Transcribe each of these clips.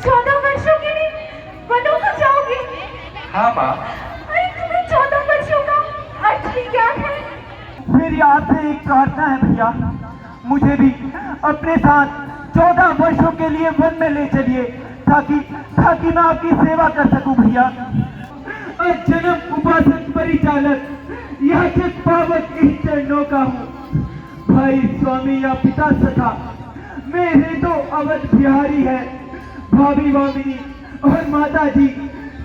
14 वर्षों के लिए वनों को जाओगे? हाँ माँ। अरे तुम्हें 14 वर्षों का अर्थ भी ज्ञात है? मेरी आपसे एक प्रार्थना है भैया, मुझे भी अपने साथ 14 वर्षों के लिए वन में ले चलिए, ताकि ताकि मैं आपकी सेवा कर सकूं भैया। जन्म उपासक परिचालक यह के पावक इस चरणों का हूँ। भाई स्वामी या पिता सखा मेरे तो अवध बिहारी है, भाभी वामिनी और माता जी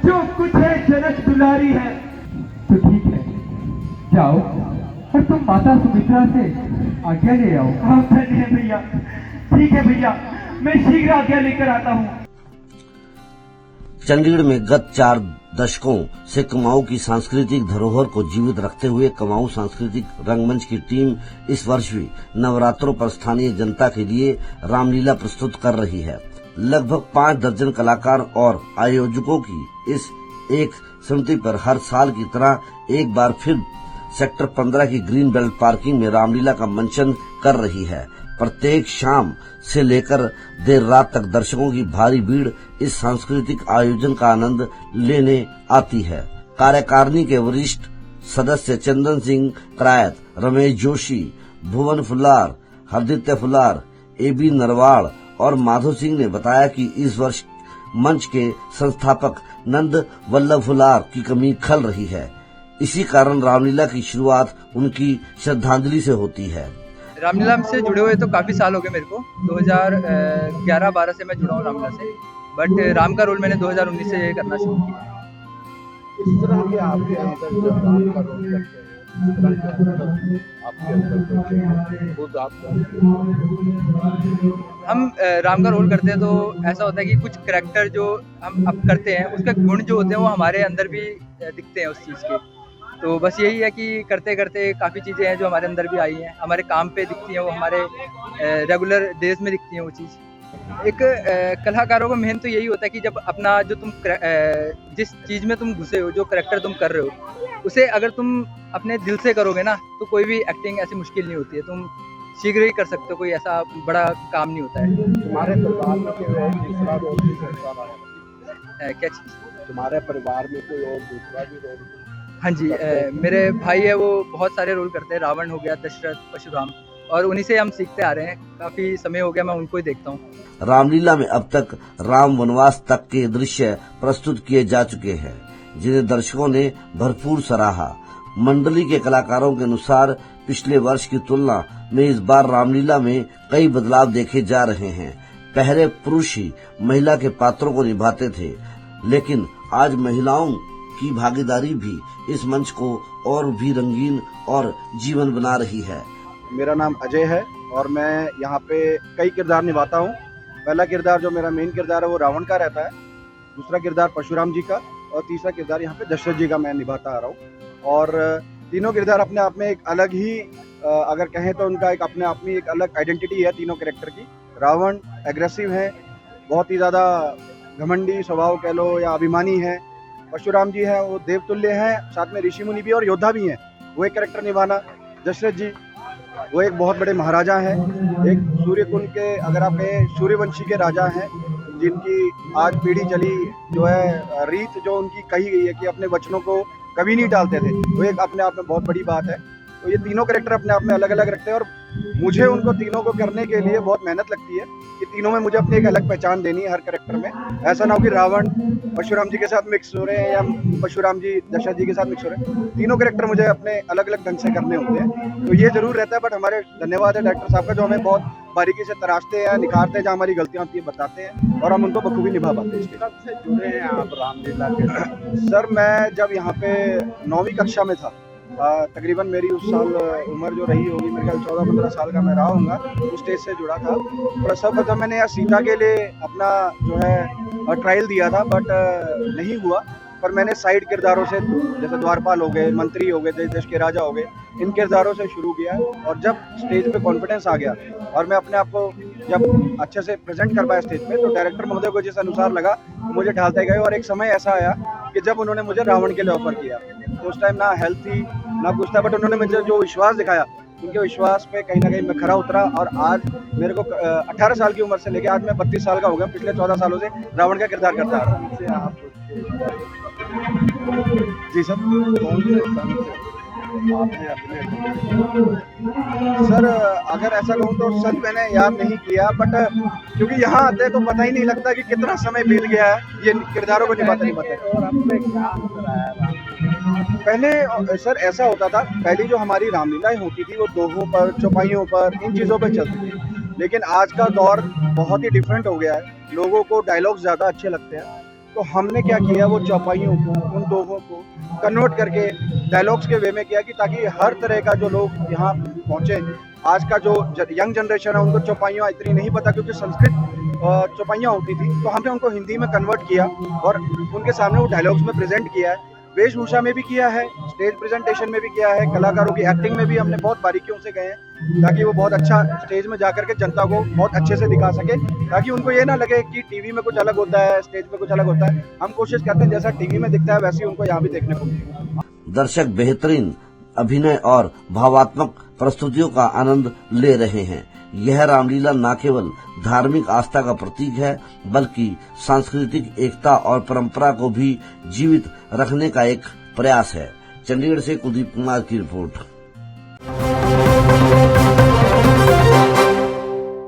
जो कुछ है जनक दुलारी है। तो ठीक है, जाओ और तुम माता सुमित्रा से आज्ञा ले आओ। हाँ धन्य है भैया। ठीक है भैया, मैं शीघ्र आज्ञा लेकर आता हूँ। चंडीगढ़ में गत 4 दशकों से कुमाऊं की सांस्कृतिक धरोहर को जीवित रखते हुए कुमाऊं सांस्कृतिक रंगमंच की टीम इस वर्ष भी नवरात्रों पर स्थानीय जनता के लिए रामलीला प्रस्तुत कर रही है। लगभग 5 दर्जन कलाकार और आयोजकों की इस एक समिति पर हर साल की तरह एक बार फिर सेक्टर 15 की ग्रीन बेल्ट पार्किंग में रामलीला का मंचन कर रही है। प्रत्येक शाम से लेकर देर रात तक दर्शकों की भारी भीड़ इस सांस्कृतिक आयोजन का आनंद लेने आती है। कार्यकारिणी के वरिष्ठ सदस्य चंदन सिंह करायत, रमेश जोशी, भुवन फुलार, हरदित्य फुलार, AB नरवाड़ और माधव सिंह ने बताया कि इस वर्ष मंच के संस्थापक नंद वल्लभ फुलार की कमी खल रही है। इसी कारण रामलीला की शुरुआत उनकी श्रद्धांजलि से होती है। रामलीला से जुड़े हुए तो काफ़ी साल हो गए मेरे को। 2011-12 से मैं जुड़ा हूँ रामलीला से, बट राम का रोल मैंने 2019 से करना शुरू किया। इस तरह के आपके अंदर जब राम का रोल करते हैं, इस तरह के अंदर आपके अंदर खुद आप हम राम का रोल करते हैं तो ऐसा होता है कि कुछ करैक्टर जो हम अब करते हैं उसके गुण जो होते हैं वो हमारे अंदर भी दिखते हैं उस चीज़ के। तो बस यही है कि करते करते काफ़ी चीज़ें हैं जो हमारे अंदर भी आई हैं, हमारे काम पे दिखती हैं, वो हमारे रेगुलर डेज में दिखती हैं वो चीज़। एक कलाकारों का मेन तो यही होता है कि जब अपना जो तुम जिस चीज़ में तुम घुसे हो, जो करैक्टर तुम कर रहे हो, उसे अगर तुम अपने दिल से करोगे ना तो कोई भी एक्टिंग ऐसी मुश्किल नहीं होती है, तुम शीघ्र ही कर सकते हो, कोई ऐसा बड़ा काम नहीं होता है। तुम्हारे परिवार में कोई और दूसरा रोल भी करता रहा है? क्या चीज़? तुम्हारे परिवार में कोई और दूसरा भी रोल? हाँ जी, मेरे भाई है वो बहुत सारे रोल करते हैं। रावण हो गया, दशरथ, परशुराम, और उन्हीं से हम सीखते आ रहे हैं। काफी समय हो गया मैं उनको ही देखता हूँ। रामलीला में अब तक राम वनवास तक के दृश्य प्रस्तुत किए जा चुके हैं, जिन्हें दर्शकों ने भरपूर सराहा। मंडली के कलाकारों के अनुसार पिछले वर्ष की तुलना में इस बार रामलीला में कई बदलाव देखे जा रहे हैं। पहले पुरुष ही महिला के पात्रों को निभाते थे, लेकिन आज महिलाओं की भागीदारी भी इस मंच को और भी रंगीन और जीवन बना रही है। मेरा नाम अजय है और मैं यहाँ पे कई किरदार निभाता हूँ। पहला किरदार जो मेरा मेन किरदार है वो रावण का रहता है, दूसरा किरदार परशुराम जी का, और तीसरा किरदार यहाँ पे दशरथ जी का मैं निभाता आ रहा हूँ। और तीनों किरदार अपने आप में एक अलग ही अगर कहें तो उनका एक अपने आप में एक अलग आइडेंटिटी है तीनों कैरेक्टर की। रावण एग्रेसिव है, बहुत ही ज़्यादा घमंडी स्वभाव कह लो या अभिमानी है। परशुराम जी हैं वो देवतुल्य हैं, साथ में ऋषि मुनि भी और योद्धा भी हैं, वो एक कैरेक्टर निभाना। दशरथ जी वो एक बहुत बड़े महाराजा हैं, एक सूर्यकुंड के अगर आप कहें सूर्यवंशी के राजा हैं, जिनकी आज पीढ़ी चली जो है रीत जो उनकी कही गई है कि अपने वचनों को कभी नहीं टालते थे, वो एक अपने आप में बहुत बड़ी बात है। तो ये तीनों कैरेक्टर अपने आप में अलग अलग रखते हैं और मुझे उनको तीनों को करने के लिए बहुत मेहनत लगती है कि तीनों में मुझे अपनी एक अलग पहचान देनी है हर कैरेक्टर में। ऐसा ना हो कि रावण परशुराम जी के साथ मिक्स हो रहे हैं या परशुराम जी दशरथ जी के साथ मिक्स हो रहे हैं। तीनों कैरेक्टर मुझे अपने अलग अलग ढंग से करने होते हैं, तो ये जरूर रहता है। बट हमारे धन्यवाद है डायरेक्टर साहब का जो हमें बहुत बारीकी से तराशते हैं, निखारते हैं, जहाँ हमारी गलतियाँ होती है बताते हैं और हम उनको बखूबी निभा पाते हैं। कब से जुड़े हैं आप रामलीला के? सर मैं जब यहाँ पे 9वीं कक्षा में था, तकरीबन मेरी उस साल उम्र जो रही होगी मेरे ख्याल 14-15 साल का मैं रहा हूँगा, उस स्टेज से जुड़ा था। और सर्वप्रथम मैंने यहाँ सीता के लिए अपना जो है ट्रायल दिया था, बट नहीं हुआ। पर मैंने साइड किरदारों से जैसे द्वारपाल हो गए, मंत्री हो गए, देश के राजा हो गए, इन किरदारों से शुरू किया। और जब स्टेज पे कॉन्फिडेंस आ गया और मैं अपने आप को जब अच्छे से प्रेजेंट कर पाया स्टेज पे, तो डायरेक्टर महोदय को जिस अनुसार लगा मुझे ढालते गए। और एक समय ऐसा आया कि जब उन्होंने मुझे रावण के लिए ऑफर किया, तो उस टाइम ना हेल्थ थी ना कुछ था, बट उन्होंने मुझे जो विश्वास दिखाया उनके विश्वास पे कहीं ना कहीं मैं खरा उतरा और आज मेरे को 18 साल की उम्र से लेके आज मैं 32 साल का हो गया। पिछले 14 सालों से रावण का किरदार करता आ रहा हूं। जी सर। कौन से आपने सर अगर ऐसा कहूँ तो सर मैंने याद नहीं किया, बट क्योंकि यहाँ आते तो पता ही नहीं लगता कि कितना समय बीत गया है ये किरदारों को निभाते निभाते। और आपने क्या पहले सर ऐसा होता था, पहली जो हमारी रामलीलाएं होती थी वो दोहों पर, चौपाइयों पर, इन चीज़ों पर चलती थी। लेकिन आज का दौर बहुत ही डिफरेंट हो गया है, लोगों को डायलॉग्स ज़्यादा अच्छे लगते हैं। तो हमने क्या किया, वो चौपाइयों को, उन दोहों को कन्वर्ट करके डायलॉग्स के वे में किया कि ताकि हर तरह का जो लोग यहाँ पहुँचे। आज का जो यंग जनरेशन है उनको चौपाइयाँ इतनी नहीं पता, क्योंकि संस्कृत चौपाइयाँ होती थी, तो हमने उनको हिंदी में कन्वर्ट किया और उनके सामने वो डायलॉग्स में प्रेजेंट किया है। वेशभूषा में भी किया है, स्टेज प्रेजेंटेशन में भी किया है, कलाकारों की एक्टिंग में भी हमने बहुत बारीकियों से गए हैं ताकि वो बहुत अच्छा स्टेज में जाकर के जनता को बहुत अच्छे से दिखा सके, ताकि उनको ये ना लगे कि टीवी में कुछ अलग होता है, स्टेज पे कुछ अलग होता है। हम कोशिश करते हैं जैसा टीवी में दिखता है वैसे ही उनको यहाँ भी देखने को मिले। दर्शक बेहतरीन अभिनय और भावात्मक प्रस्तुतियों का आनंद ले रहे हैं। यह रामलीला न केवल धार्मिक आस्था का प्रतीक है, बल्कि सांस्कृतिक एकता और परंपरा को भी जीवित रखने का एक प्रयास है। चंडीगढ़ से कुलदीप कुमार की रिपोर्ट।